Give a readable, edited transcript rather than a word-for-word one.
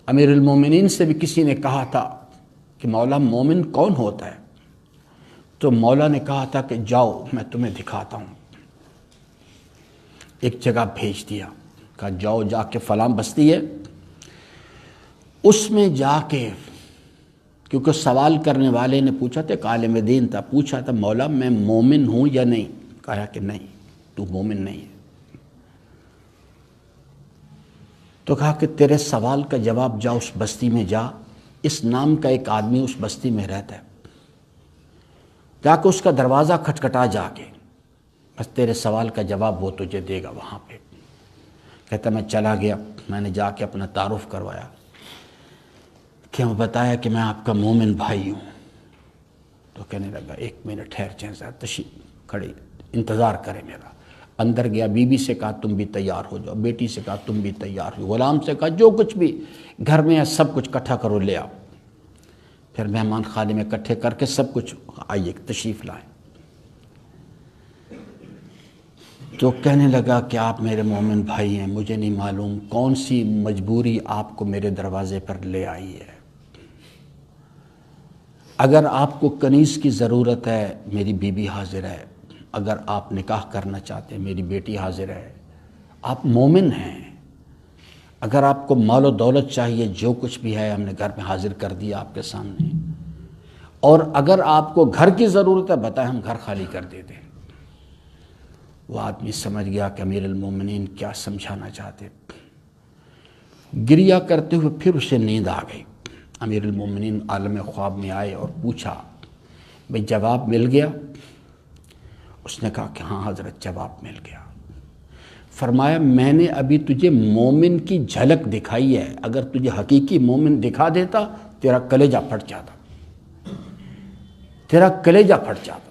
امیر المومنین سے بھی کسی نے کہا تھا کہ مولا مومن کون ہوتا ہے؟ تو مولا نے کہا تھا کہ جاؤ میں تمہیں دکھاتا ہوں۔ ایک جگہ بھیج دیا، کہا جاؤ جا کے فلاں بستی ہے، اس میں جا کے، کیونکہ سوال کرنے والے نے پوچھا تھا، ایک عالم دین تھا، پوچھا تھا مولا میں مومن ہوں یا نہیں؟ کہا کہ نہیں، تو مومن نہیں ہے۔ تو کہا کہ تیرے سوال کا جواب، جا اس بستی میں جا، اس نام کا ایک آدمی اس بستی میں رہتا ہے، جا کے اس کا دروازہ کھٹکھٹا جا کے، بس تیرے سوال کا جواب وہ تجھے دے گا وہاں پہ۔ کہتا میں چلا گیا، میں نے جا کے اپنا تعارف کروایا، کہ میں بتایا کہ میں آپ کا مومن بھائی ہوں۔ تو کہنے لگا ایک منٹ ٹھہر جائیں ذرا، تشریف کھڑی انتظار کرے میرا۔ اندر گیا، بی بی سے کہا تم بھی تیار ہو جاؤ، بیٹی سے کہا تم بھی تیار ہو، غلام سے کہا جو کچھ بھی گھر میں ہے سب کچھ اکٹھا کرو لے آؤ۔ پھر مہمان خانے میں اکٹھے کر کے سب کچھ آئیے تشریف لائیں۔ تو کہنے لگا کہ آپ میرے مومن بھائی ہیں، مجھے نہیں معلوم کون سی مجبوری آپ کو میرے دروازے پر لے آئی ہے۔ اگر آپ کو کنیز کی ضرورت ہے میری بیوی حاضر ہے، اگر آپ نکاح کرنا چاہتے ہیں میری بیٹی حاضر ہے، آپ مومن ہیں۔ اگر آپ کو مال و دولت چاہیے، جو کچھ بھی ہے ہم نے گھر میں حاضر کر دیا آپ کے سامنے، اور اگر آپ کو گھر کی ضرورت ہے بتائیں ہم گھر خالی کر دیتے ہیں۔ وہ آدمی سمجھ گیا کہ امیر المومنین کیا سمجھانا چاہتے، گریہ کرتے ہوئے پھر اسے نیند آ گئی۔ امیر المومنین عالم خواب میں آئے اور پوچھا بھئی جواب مل گیا؟ اس نے کہا کہ ہاں حضرت جواب مل گیا۔ فرمایا میں نے ابھی تجھے مومن کی جھلک دکھائی ہے، اگر تجھے حقیقی مومن دکھا دیتا تیرا کلیجہ پھٹ جاتا، تیرا کلیجہ پھٹ جاتا۔